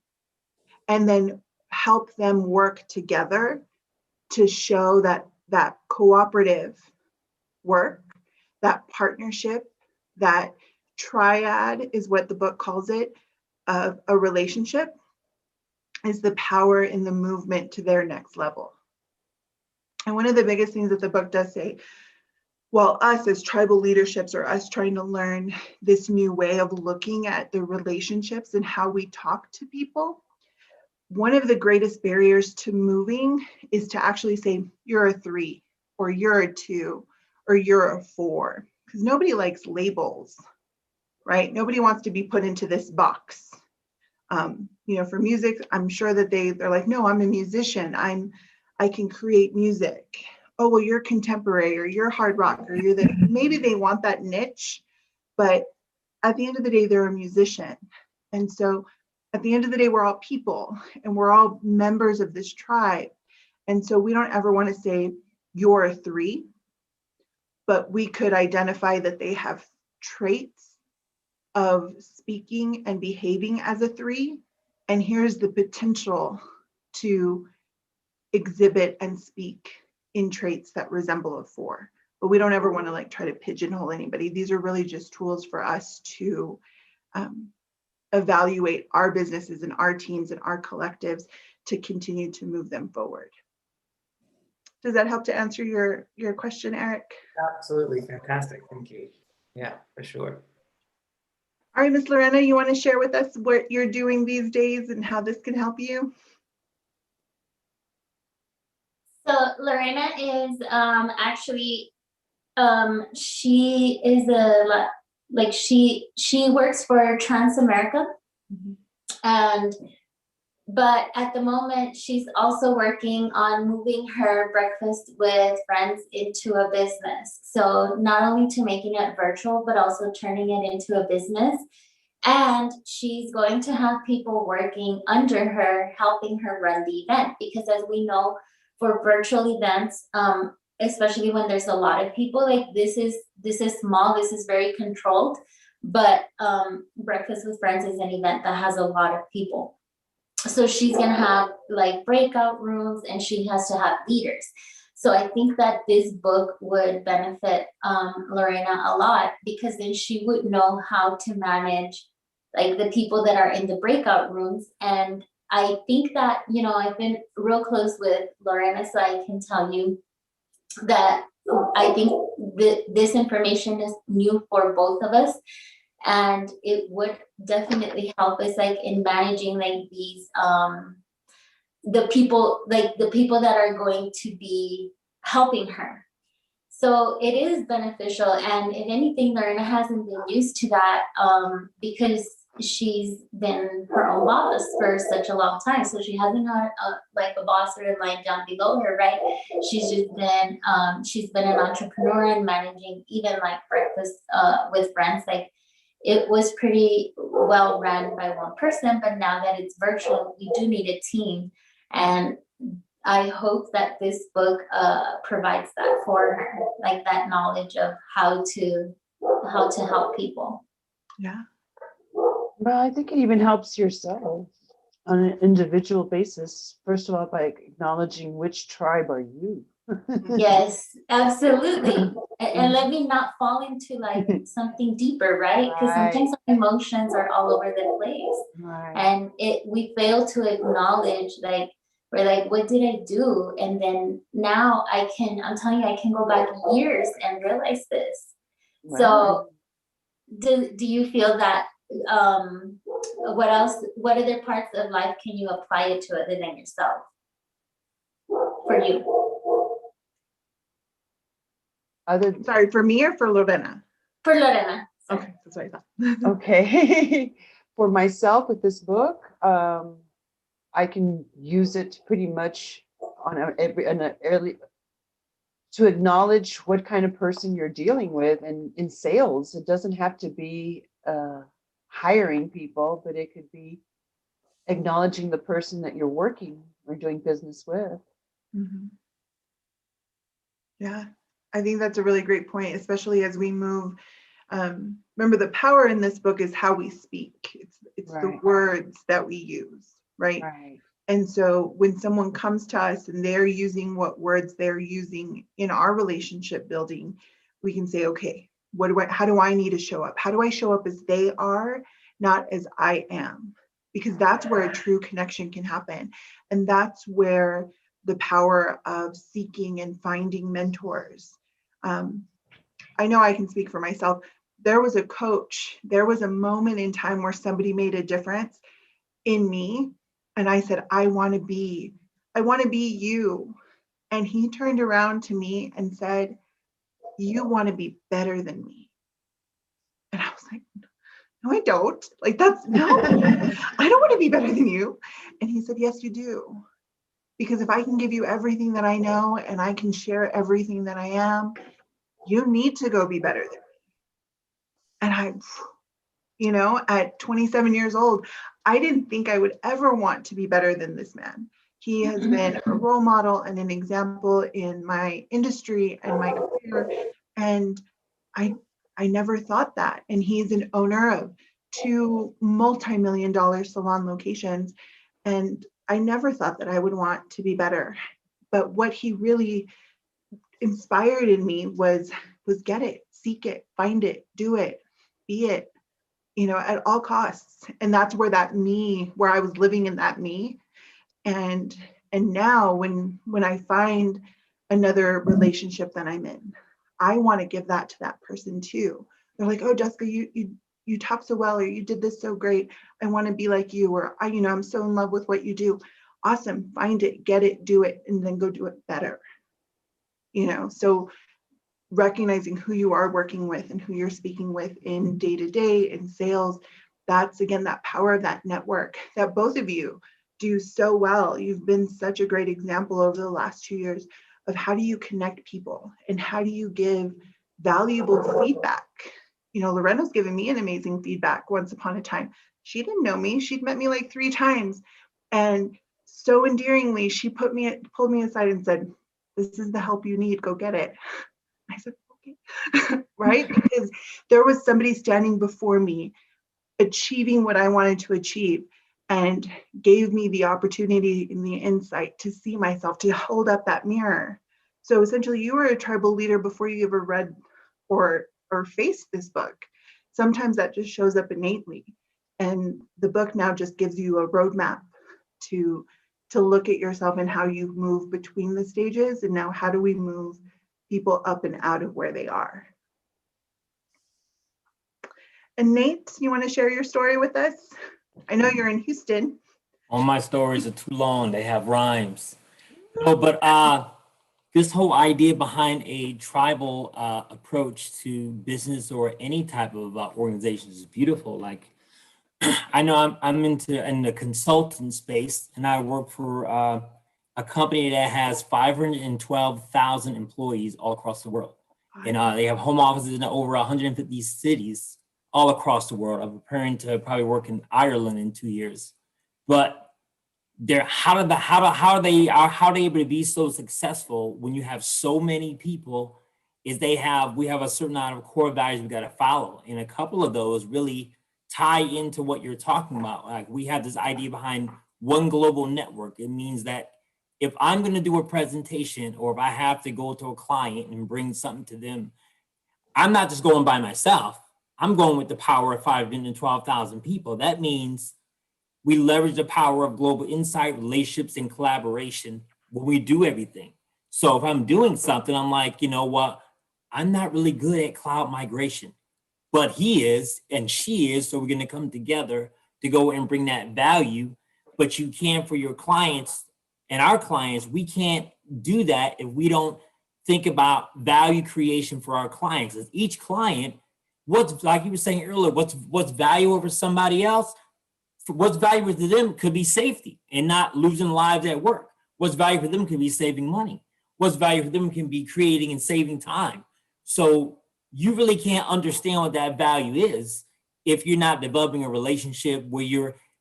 And then help them work together to show that cooperative work, that partnership, that triad is what the book calls it, of a relationship, is the power in the movement to their next level. And one of the biggest things that the book does say, well, us as tribal leaderships, or us trying to learn this new way of looking at the relationships and how we talk to people, one of the greatest barriers to moving is to actually say, you're a 3, or you're a 2, or you're a 4, because nobody likes labels, right? Nobody wants to be put into this box. You know, for music, I'm sure that they're like, no, I'm a musician. I can create music. Oh, well, you're contemporary, or you're hard rock, or you're the, maybe they want that niche, but at the end of the day, they're a musician. And so at the end of the day, we're all people, and we're all members of this tribe. And so we don't ever want to say you're a 3, but we could identify that they have traits of speaking and behaving as a 3. And here's the potential to exhibit and speak in traits that resemble a 4. But we don't ever want to like try to pigeonhole anybody. These are really just tools for us to evaluate our businesses and our teams and our collectives to continue to move them forward. Does that help to answer your question, Eric? Absolutely fantastic. Thank you. Yeah, for sure. All right, Ms. Lorena, you want to share with us what you're doing these days and how this can help you? So Lorena is actually she is she works for Transamerica, and but at the moment she's also working on moving her breakfast with friends into a business. So not only to making it virtual, but also turning it into a business. And she's going to have people working under her, helping her run the event, because as we know, for virtual events, especially when there's a lot of people, like this is small, this is very controlled, but Breakfast with Friends is an event that has a lot of people. So she's gonna have like breakout rooms, and she has to have leaders. So I think that this book would benefit Lorena a lot, because then she would know how to manage like the people that are in the breakout rooms. And I think that, you know, I've been real close with Lorena, so I can tell you that I think this information is new for both of us, and it would definitely help us like in managing like these the people that are going to be helping her. So it is beneficial, and if anything, Lorena hasn't been used to that because she's been her own boss for such a long time. So she hasn't had a boss or a line down below her, right? She's been an entrepreneur and managing even like Breakfast with Friends. Like it was pretty well run by one person, but now that it's virtual, we do need a team. And I hope that this book provides that for her, like that knowledge of how to help people. Yeah. Well, I think it even helps yourself on an individual basis. First of all, by acknowledging which tribe are you. Yes, absolutely. And let me not fall into like something deeper, right? Because sometimes our emotions are all over the place. Right. And we fail to acknowledge, like, we're like, what did I do? And then now I'm telling you, I can go back years and realize this. Right. So do you feel that What else, what other parts of life can you apply it to other than yourself? For you. Other, Sorry, for me or for Lorena? For Lorena. sorry. Okay, that's what I thought. okay. For myself with this book, I can use it pretty much on an early to acknowledge what kind of person you're dealing with. And in sales, it doesn't have to be hiring people, but it could be acknowledging the person that you're working or doing business with. Mhm. Yeah, I think that's a really great point, especially as we move. Remember, the power in this book is how we speak. It's the Right. words that we use, right? Right. And so when someone comes to us and they're using what words they're using in our relationship building, we can say, okay, how do I need to show up? How do I show up as they are, not as I am? Because that's where a true connection can happen. And that's where the power of seeking and finding mentors. I know I can speak for myself. There was a coach, there was a moment in time where somebody made a difference in me. And I said, I want to be you. And he turned around to me and said, you want to be better than me. And I was like, no, I don't. Like, no, I don't want to be better than you. And he said, yes, you do. Because if I can give you everything that I know and I can share everything that I am, you need to go be better than me. And at 27 years old, I didn't think I would ever want to be better than this man. He has been a role model and an example in my industry and my career. And I never thought that. And he's an owner of 2 multi-million-dollar salon locations. And I never thought that I would want to be better. But what he really inspired in me was get it, seek it, find it, do it, be it, at all costs. And that's where where I was living in that me. And now when I find another relationship that I'm in, I want to give that to that person too. They're like, oh, Jessica, you talk so well, or you did this so great. I want to be like you, or I'm so in love with what you do. Awesome. Find it, get it, do it, and then go do it better. So recognizing who you are working with and who you're speaking with in day-to-day in sales, that's again that power of that network that both of you do so well. You've been such a great example over the last 2 years of how do you connect people and how do you give valuable feedback. Lorena's given me an amazing feedback once upon a time. She didn't know me. She'd met me like 3 times. And so endearingly, she pulled me aside and said, this is the help you need, go get it. I said, okay, right? Because there was somebody standing before me achieving what I wanted to achieve and gave me the opportunity and the insight to see myself, to hold up that mirror. So essentially you were a tribal leader before you ever read or faced this book. Sometimes that just shows up innately. And the book now just gives you a roadmap to look at yourself and how you move between the stages. And now how do we move people up and out of where they are? And Nate, you want to share your story with us? I know you're in Houston. All my stories are too long. They have rhymes. No, but this whole idea behind a tribal approach to business or any type of organization is beautiful. Like, I know I'm in the consultant space, and I work for a company that has 512,000 employees all across the world. And they have home offices in over 150 cities all across the world. I'm preparing to probably work in Ireland in 2 years. But how are they able to be so successful when you have so many people? We have a certain amount of core values we got to follow, and a couple of those really tie into what you're talking about. Like, we have this idea behind one global network. It means that if I'm going to do a presentation, or if I have to go to a client and bring something to them, I'm not just going by myself. I'm going with the power of 512,000 people. That means we leverage the power of global insight, relationships, and collaboration when we do everything. So if I'm doing something, I'm like, you know what? I'm not really good at cloud migration, but he is and she is. So we're going to come together to go and bring that value, but you can for your clients and our clients. We can't do that if we don't think about value creation for our clients. As each client, what's, like you were saying earlier, what's value over somebody else? What's valuable to them could be safety and not losing lives at work. What's valuable for them could be saving money. What's valuable for them can be creating and saving time. So you really can't understand what that value is if you're not developing a relationship where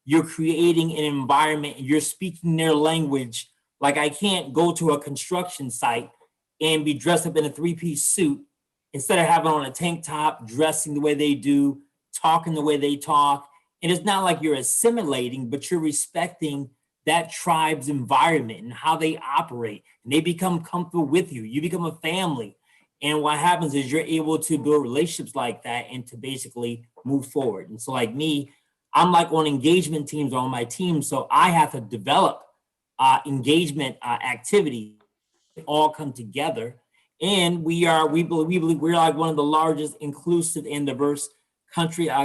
you're creating an environment and you're speaking their language. Like, I can't go to a construction site and be dressed up in a 3-piece suit instead of having on a tank top, dressing the way they do, talking the way they talk. And it's not like you're assimilating, but you're respecting that tribe's environment and how they operate. And they become comfortable with you. You become a family. And what happens is you're able to build relationships like that and to basically move forward. And so, like me, I'm like on engagement teams on my team. So I have to develop engagement activities all come together. And we believe we're like one of the largest inclusive and diverse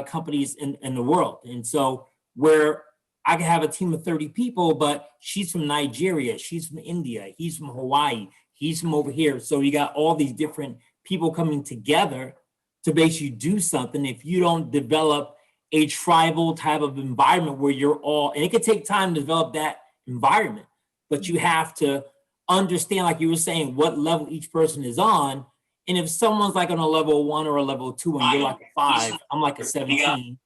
companies in the world. And so where I can have a team of 30 people, but she's from Nigeria, she's from India, he's from Hawaii, he's from over here. So you got all these different people coming together to basically do something. If you don't develop a tribal type of environment where you're all, and it could take time to develop that environment, but you have to understand, like you were saying, what level each person is on. And if someone's like on a level 1 or a level 2 and you're like a 5, I'm like a 17,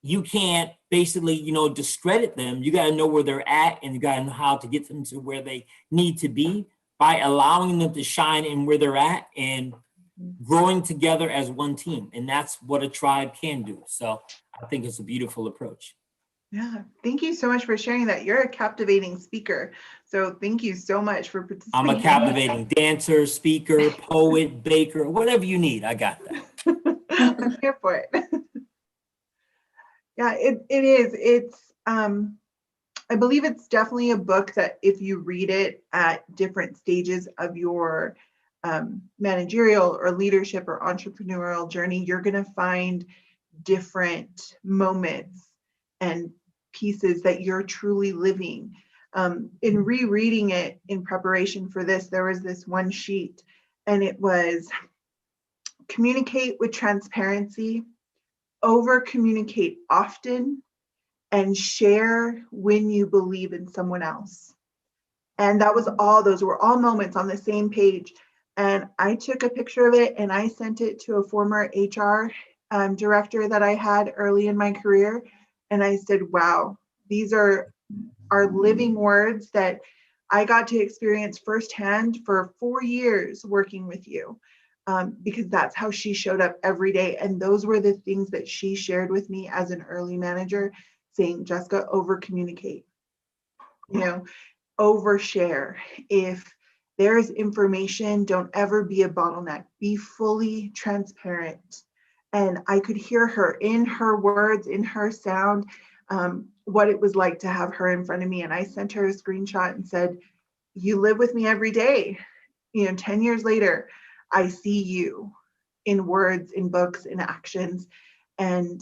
you can't basically, discredit them. You got to know where they're at, and you got to know how to get them to where they need to be by allowing them to shine in where they're at and growing together as one team. And that's what a tribe can do. So I think it's a beautiful approach. Yeah, thank you so much for sharing that. You're a captivating speaker. So thank you so much for participating. I'm a captivating dancer, speaker, poet, baker, whatever you need. I got that. I'm here for it. Yeah, it is. It's I believe it's definitely a book that if you read it at different stages of your managerial or leadership or entrepreneurial journey, you're going to find different moments and pieces that you're truly living. In rereading it in preparation for this, there was this one sheet, and it was communicate with transparency, over communicate often, and share when you believe in someone else. And that was all, those were all moments on the same page. And I took a picture of it and I sent it to a former HR director that I had early in my career. And I said, wow, these are living words that I got to experience firsthand for 4 years working with you, because that's how she showed up every day. And those were the things that she shared with me as an early manager, saying, Jessica, over communicate, overshare. If there is information, don't ever be a bottleneck, be fully transparent. And I could hear her in her words, in her sound, what it was like to have her in front of me. And I sent her a screenshot and said, you live with me every day. 10 years later, I see you in words, in books, in actions. And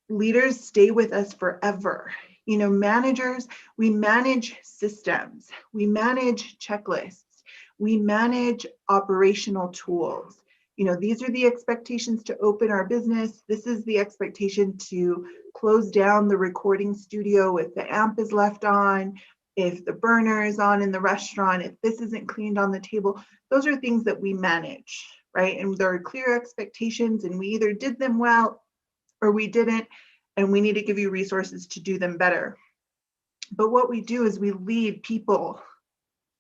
leaders stay with us forever. Managers, we manage systems, we manage checklists, we manage operational tools. These are the expectations to open our business. This is the expectation to close down the recording studio if the amp is left on, if the burner is on in the restaurant, if this isn't cleaned on the table. Those are things that we manage, right? And there are clear expectations, and we either did them well or we didn't, and we need to give you resources to do them better. But what we do is we lead people.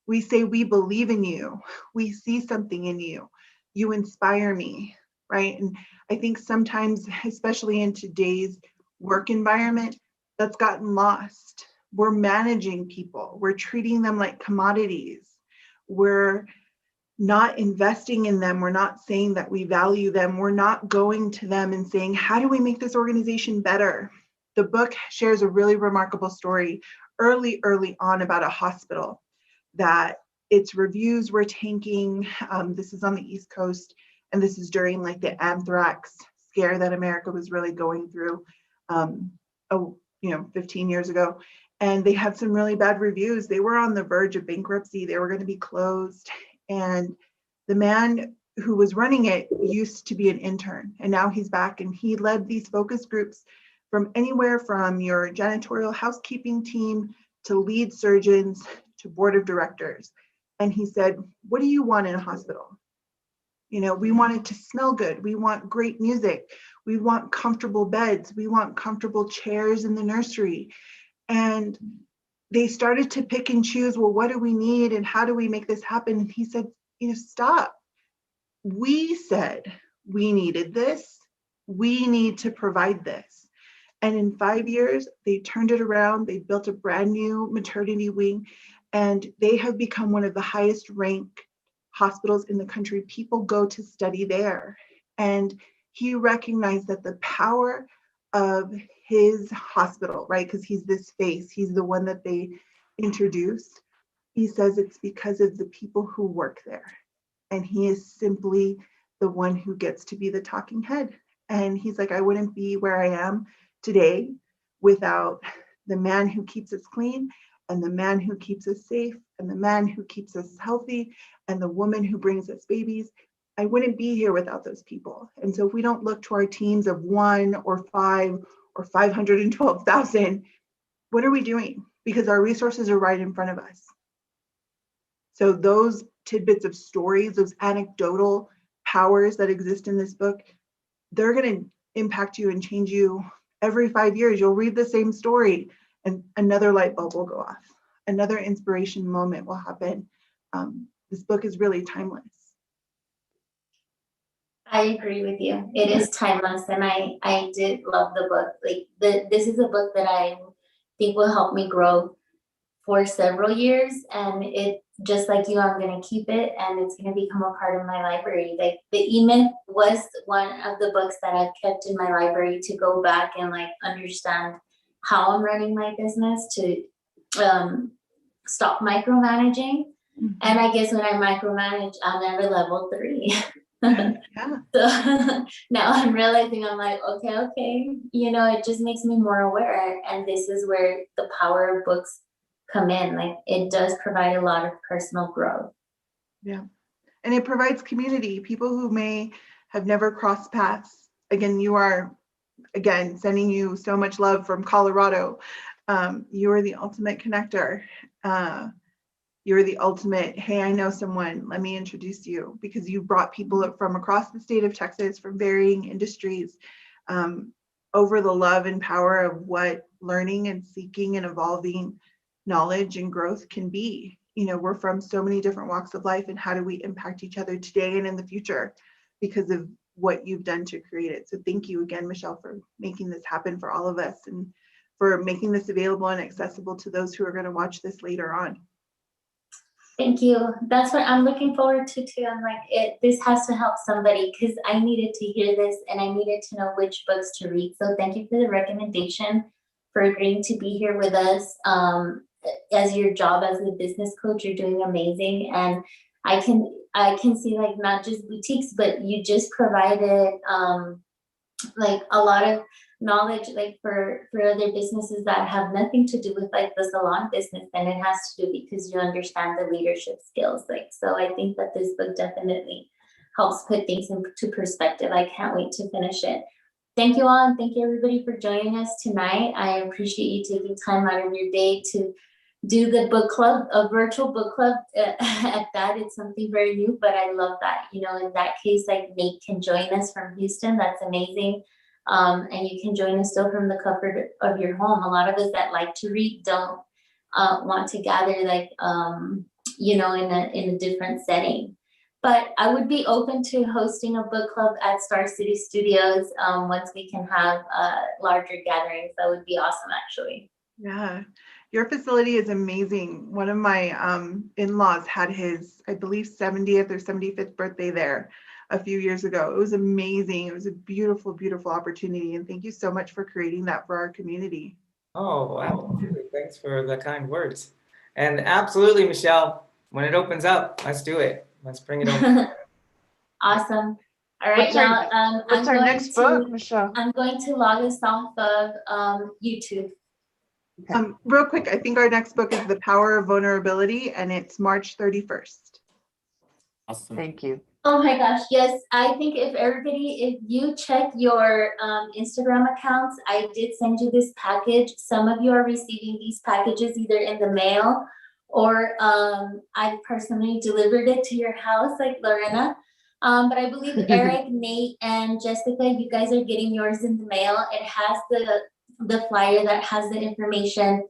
We say, we believe in you. We see something in you. You inspire me, right? And I think sometimes, especially in today's work environment, that's gotten lost. We're managing people. We're treating them like commodities. We're not investing in them. We're not saying that we value them. We're not going to them and saying, how do we make this organization better? The book shares a really remarkable story early on about a hospital that its reviews were tanking. This is on the East Coast, and this is during like the anthrax scare that America was really going through. 15 years ago, and they had some really bad reviews. They were on the verge of bankruptcy. They were going to be closed. And the man who was running it used to be an intern, and now he's back, and he led these focus groups from anywhere from your janitorial housekeeping team to lead surgeons to board of directors. And he said, what do you want in a hospital? We want it to smell good. We want great music. We want comfortable beds. We want comfortable chairs in the nursery. And they started to pick and choose, well, what do we need and how do we make this happen? And he said, stop. We said we needed this. We need to provide this. And in 5 years, they turned it around. They built a brand new maternity wing, and they have become one of the highest ranked hospitals in the country. People go to study there. And he recognized that the power of his hospital, right? Because he's this face, he's the one that they introduced. He says it's because of the people who work there. And he is simply the one who gets to be the talking head. And he's like, I wouldn't be where I am today without the man who keeps us clean, and the man who keeps us safe, and the man who keeps us healthy, and the woman who brings us babies. I wouldn't be here without those people. And so if we don't look to our teams of 1 or 5 or 512,000, what are we doing? Because our resources are right in front of us. So those tidbits of stories, those anecdotal powers that exist in this book, they're going to impact you and change you. Every 5 years, you'll read the same story and another light bulb will go off. Another inspiration moment will happen. This book is really timeless. I agree with you. It is timeless, and I did love the book. This is a book that I think will help me grow for several years, and it, just like you, I'm going to keep it, and it's going to become a part of my library. Like the E-Myth was one of the books that I've kept in my library to go back and understand how I'm running my business, to stop micromanaging. Mm-hmm. And I guess when I micromanage, I'm at a level 3. Yeah. So now I'm realizing, I'm like, okay, it just makes me more aware. And this is where the power of books come in. Like, it does provide a lot of personal growth. Yeah. And it provides community, people who may have never crossed paths. Again, sending you so much love from Colorado. You are the ultimate connector. You're the ultimate, hey, I know someone, let me introduce you, because you brought people up from across the state of Texas from varying industries over the love and power of what learning and seeking and evolving knowledge and growth can be. We're from so many different walks of life, and how do we impact each other today and in the future because of what you've done to create it. So thank you again, Michelle, for making this happen for all of us, and for making this available and accessible to those who are going to watch this later on. Thank you. That's what I'm looking forward to too. I'm like, this has to help somebody, because I needed to hear this and I needed to know which books to read. So thank you for the recommendation, for agreeing to be here with us. As your job as a business coach, you're doing amazing. And I can see, not just boutiques, but you just provided a lot of knowledge for other businesses that have nothing to do with the salon business, and it has to do because you understand the leadership skills. So I think that this book definitely helps put things into perspective. I can't wait to finish it. Thank you all, and thank you everybody for joining us tonight. I appreciate you taking time out of your day to do the book club, a virtual book club. At that, it's something very new, but I love that. In that case, Nate can join us from Houston. That's amazing. And you can join us still from the comfort of your home. A lot of us that like to read don't want to gather in a different setting. But I would be open to hosting a book club at Star City Studios once we can have larger gatherings. That would be awesome, actually. Yeah, your facility is amazing. One of my in-laws had his, I believe, 70th or 75th birthday there a few years ago. It was amazing. It was a beautiful, beautiful opportunity. And thank you so much for creating that for our community. Oh, absolutely. Thanks for the kind words. And absolutely, Michelle, when it opens up, let's do it. Let's bring it over. Awesome. All right, What's our- now, What's our next book, Michelle? I'm going to log us off of, YouTube. Real quick, I think our next book is The Power of Vulnerability, and it's March 31st. Awesome. Thank you. Oh my gosh, yes, I think if you check your Instagram accounts, I did send you this package. Some of you are receiving these packages either in the mail or I personally delivered it to your house, like Lorena. But I believe Eric, Nate, and Jessica, you guys are getting yours in the mail. It has the flyer that has the information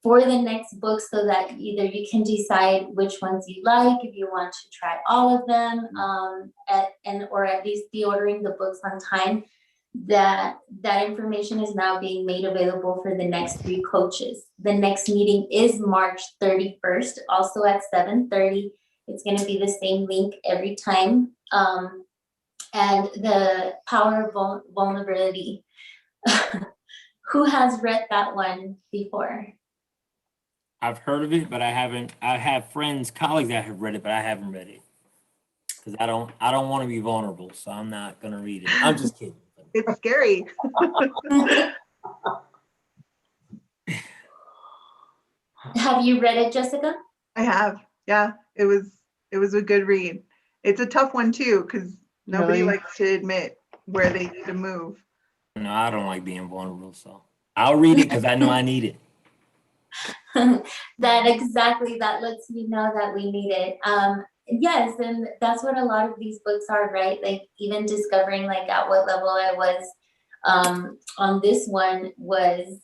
for the next book so that either you can decide which ones you like, if you want to try all of them, or at least be ordering the books on time. That information is now being made available for the next 3 coaches. The next meeting is March 31st, also at 7:30. It's going to be the same link every time. And the power of vulnerability. Who has read that one before? I've heard of it, but I haven't. I have friends, colleagues that have read it, but I haven't read it because I don't want to be vulnerable, so I'm not gonna read it. I'm just kidding. It's scary. Have you read it, Jessica? I have. Yeah, it was a good read. It's a tough one too, because nobody Really? likes to admit where they need to move. No, I don't like being vulnerable, so I'll read it because I know I need it. That lets you know that we need it. Yes, and that's what a lot of these books are, right? Like even discovering like at what level I was on this one was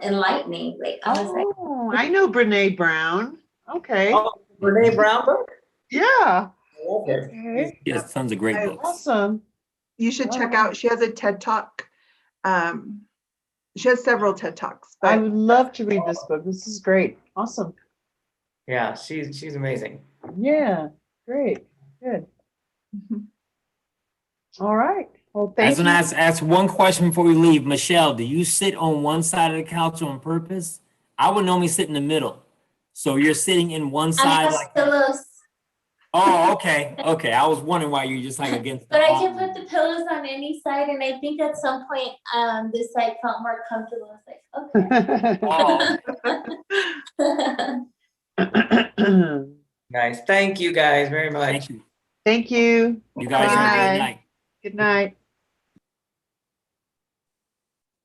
enlightening. Like I was like, Oh, I know Brene Brown. Okay. Oh, Brene Brown book? Yeah. Okay. Okay. She has tons of great books. Awesome. You should check Oh. out, she has a TED Talk. She has several TED Talks, I but would love to read this book. This is great. Awesome. Yeah, she's amazing. Yeah. Great. Good. All right. Well, I thank just you. want to ask one question before we leave. Michelle, do you sit on one side of the couch on purpose? I would normally sit in the middle. So you're sitting in one I side have like that. pillows, Oh, okay. Okay. I was wondering why you're just like against the but I wall. can put the pillows on any side, and I think at some point this side felt more comfortable. I was like, Oh, okay. Nice. Thank you guys very much. thank you. Thank you. You guys have a Bye. great night. Good night.